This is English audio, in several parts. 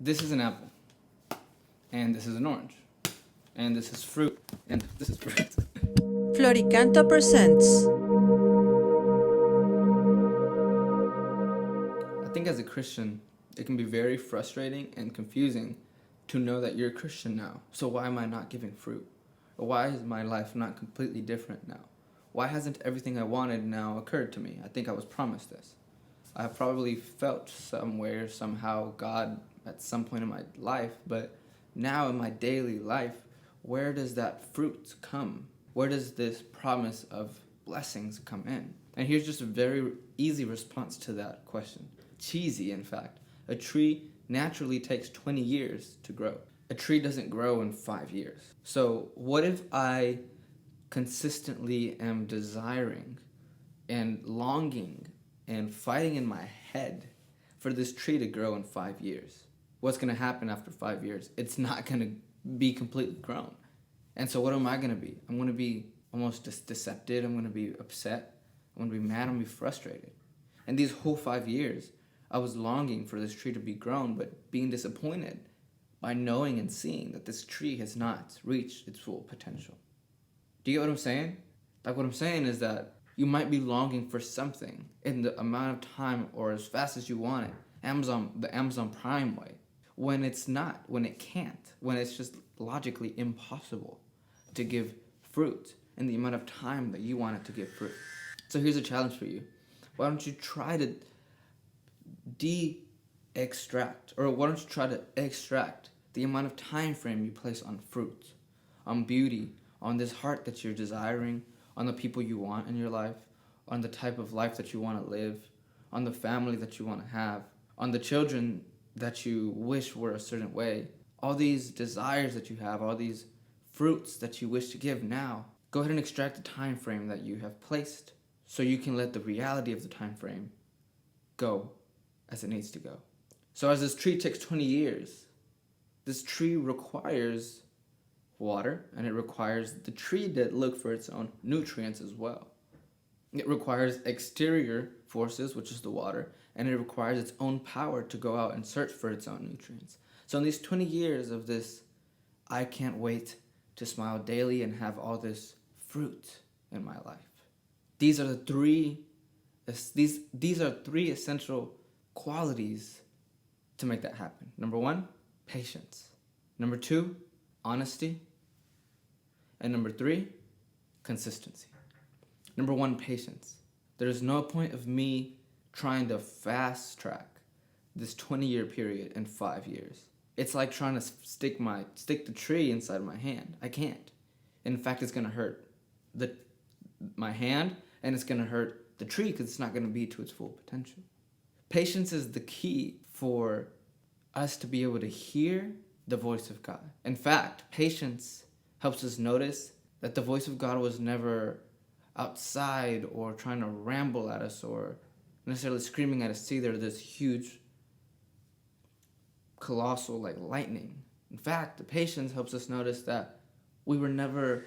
this is an apple, and this is an orange, and this is fruit, and this is fruit. Floricanto presents. I think as a Christian, it can be very frustrating and confusing to know that you're a Christian now. So why am I not giving fruit? Or why is my life not completely different now? Why hasn't everything I wanted now occurred to me? I think I was promised this. I have probably felt somewhere, somehow, God at some point in my life, but now in my daily life, where does that fruit come? Where does this promise of blessings come in? And here's just a very easy response to that question. Cheesy, in fact. A tree naturally takes 20 years to grow. A tree doesn't grow in 5 years. So what if I consistently am desiring and longing and fighting in my head for this tree to grow in 5 years? What's going to happen after 5 years? It's not going to be completely grown. And so what am I going to be? I'm going to be almost deceptive. I'm going to be upset. I'm going to be mad. I'm going to be frustrated. And these whole 5 years, I was longing for this tree to be grown, but being disappointed by knowing and seeing that this tree has not reached its full potential. Do you get what I'm saying? Like, what I'm saying is that you might be longing for something in the amount of time or as fast as you want it, the Amazon Prime way, when it's not, when it can't, when it's just logically impossible to give fruit in the amount of time that you want it to give fruit. So here's a challenge for you. Why don't you try to extract the amount of time frame you place on fruit, on beauty, on this heart that you're desiring, on the people you want in your life, on the type of life that you want to live, on the family that you want to have, on the children that you wish were a certain way. All these desires that you have, all these fruits that you wish to give now, go ahead and extract the time frame that you have placed so you can let the reality of the time frame go as it needs to go. So as this tree takes 20 years, this tree requires water, and it requires the tree to look for its own nutrients as well. It requires exterior forces, which is the water, and it requires its own power to go out and search for its own nutrients. So in these 20 years of this, I can't wait to smile daily and have all this fruit in my life. These are three essential qualities to make that happen. Number 1, patience. Number 2, honesty. And number 3, consistency. Number 1, patience. There's no point of me trying to fast track this 20-year period in 5 years. It's like trying to stick the tree inside my hand. I can't. In fact, it's going to hurt my hand, and it's going to hurt the tree because it's not going to be to its full potential. Patience is the key for us to be able to hear the voice of God. In fact, patience helps us notice that the voice of God was never outside or trying to ramble at us or necessarily screaming at us either, this huge, colossal, like lightning. In fact, the patience helps us notice that we were never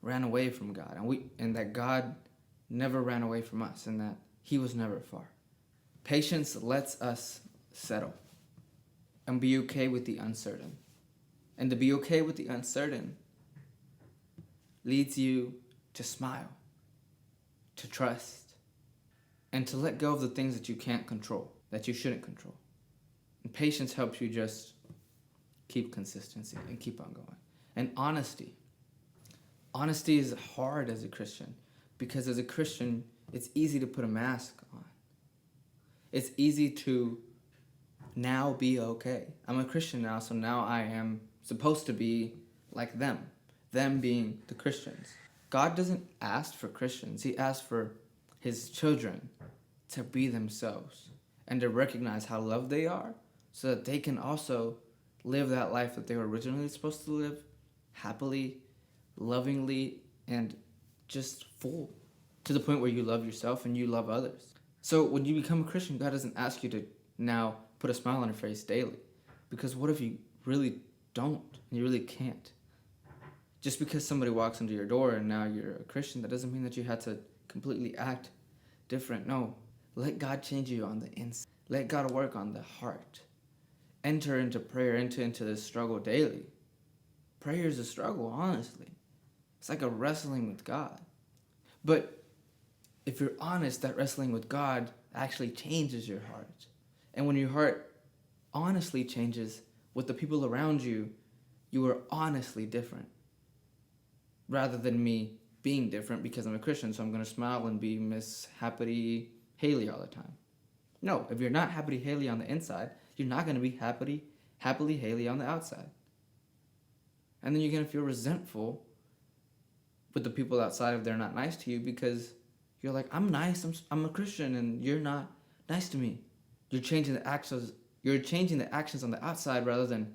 ran away from God, and that God never ran away from us, and that He was never far. Patience lets us settle and be okay with the uncertain. And to be okay with the uncertain leads you to smile, to trust, and to let go of the things that you can't control, that you shouldn't control. And patience helps you just keep consistency and keep on going. And honesty. Honesty is hard as a Christian because as a Christian, it's easy to put a mask on. It's easy to now be okay. I'm a Christian now, so now I am supposed to be like them being the Christians. God doesn't ask for Christians. He asks for His children to be themselves and to recognize how loved they are so that they can also live that life that they were originally supposed to live, happily, lovingly, and just full, to the point where you love yourself and you love others. So when you become a Christian, God doesn't ask you to now put a smile on your face daily, because what if you really don't and you really can't? Just because somebody walks into your door and now you're a Christian, that doesn't mean that you had to completely act different. No, let God change you on the inside. Let God work on the heart. Enter into prayer, enter into this struggle daily. Prayer is a struggle, honestly. It's like a wrestling with God. But if you're honest, that wrestling with God actually changes your heart. And when your heart honestly changes with the people around you, you are honestly different. Rather than me being different because I'm a Christian, so I'm going to smile and be Miss Happy Haley all the time. No, if you're not Happy Haley on the inside, you're not going to be happily Haley on the outside. And then you're going to feel resentful with the people outside if they're not nice to you because you're like, I'm nice, I'm a Christian, and you're not nice to me. You're changing the actions on the outside rather than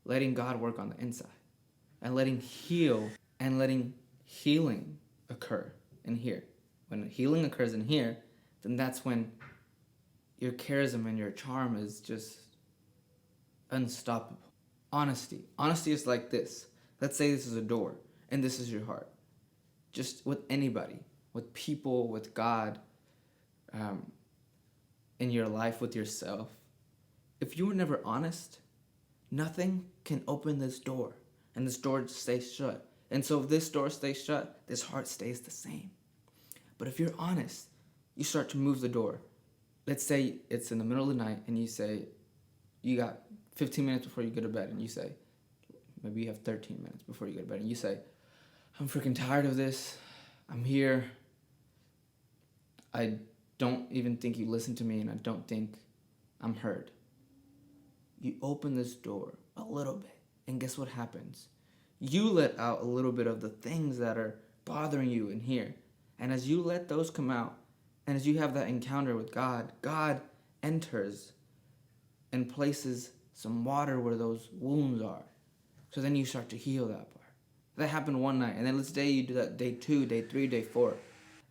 letting God work on the inside and letting healing occur in here. When healing occurs in here, then that's when your charisma and your charm is just unstoppable. Honesty is like this. Let's say this is a door and this is your heart. Just with anybody, with people, with God, in your life, with yourself. If you were never honest, nothing can open this door, and this door stays shut. And so if this door stays shut, this heart stays the same. But if you're honest, you start to move the door. Let's say it's in the middle of the night, and you say, you got 15 minutes before you go to bed, and you say, maybe you have 13 minutes before you go to bed, and you say, I'm freaking tired of this. I'm here. I don't even think you listen to me, and I don't think I'm heard. You open this door a little bit, and guess what happens? You let out a little bit of the things that are bothering you in here. And as you let those come out, and as you have that encounter with God, God enters and places some water where those wounds are. So then you start to heal that part. That happened one night, and then let's say you do that day 2, day 3, day 4.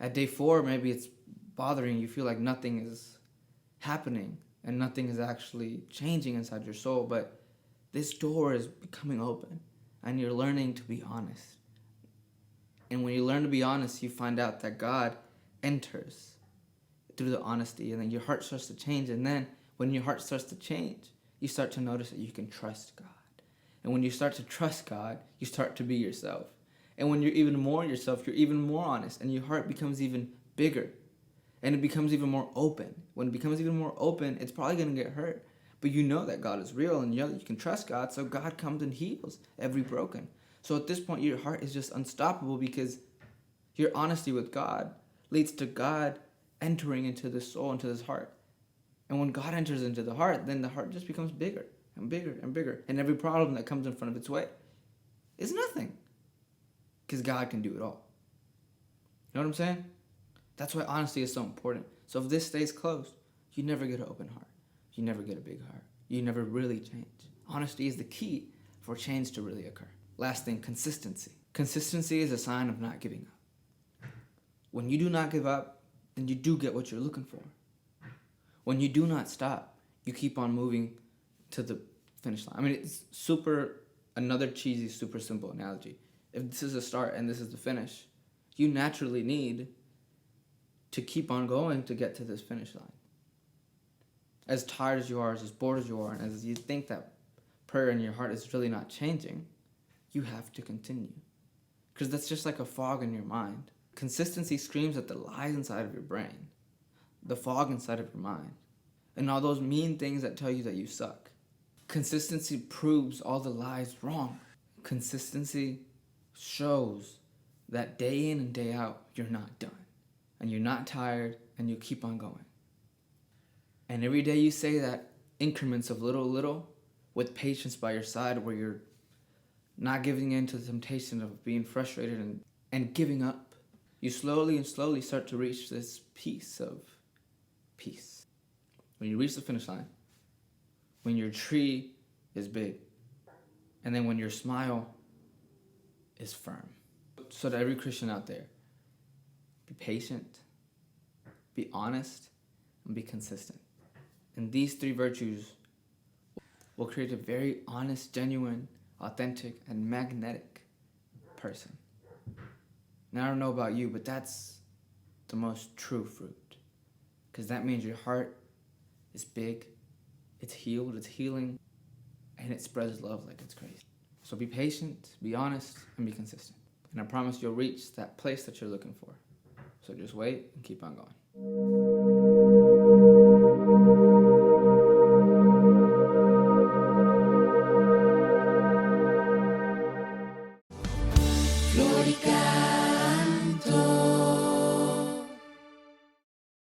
At day 4, maybe it's bothering you. You feel like nothing is happening and nothing is actually changing inside your soul, but this door is becoming open and you're learning to be honest. And when you learn to be honest, you find out that God enters through the honesty, and then your heart starts to change. And then when your heart starts to change, you start to notice that you can trust God. And when you start to trust God, you start to be yourself. And when you're even more yourself, you're even more honest, and your heart becomes even bigger. And it becomes even more open. When it becomes even more open, it's probably going to get hurt. But you know that God is real, and you know that you can trust God, so God comes and heals every broken. So at this point, your heart is just unstoppable because your honesty with God leads to God entering into this soul, into this heart. And when God enters into the heart, then the heart just becomes bigger and bigger and bigger. And every problem that comes in front of its way is nothing because God can do it all. You know what I'm saying? That's why honesty is so important. So if this stays closed, you never get an open heart. You never get a big heart. You never really change. Honesty is the key for change to really occur. Last thing, consistency. Consistency is a sign of not giving up. When you do not give up, then you do get what you're looking for. When you do not stop, you keep on moving to the finish line. I mean, it's another cheesy, super simple analogy. If this is the start and this is the finish, you naturally need to keep on going to get to this finish line. As tired as you are, as bored as you are, and as you think that prayer in your heart is really not changing, you have to continue. Because that's just like a fog in your mind. Consistency screams at the lies inside of your brain, the fog inside of your mind, and all those mean things that tell you that you suck. Consistency proves all the lies wrong. Consistency shows that day in and day out, you're not done, and you're not tired, and you keep on going. And every day you say that, increments of little, with patience by your side, where you're not giving in to the temptation of being frustrated and giving up, you slowly and slowly start to reach this peace. When you reach the finish line, when your tree is big, and then when your smile is firm. So to every Christian out there, be patient, be honest, and be consistent. And these 3 virtues will create a very honest, genuine, authentic, and magnetic person. Now, I don't know about you, but that's the most true fruit. Because that means your heart is big, it's healed, it's healing, and it spreads love like it's crazy. So be patient, be honest, and be consistent. And I promise you'll reach that place that you're looking for. So just wait and keep on going.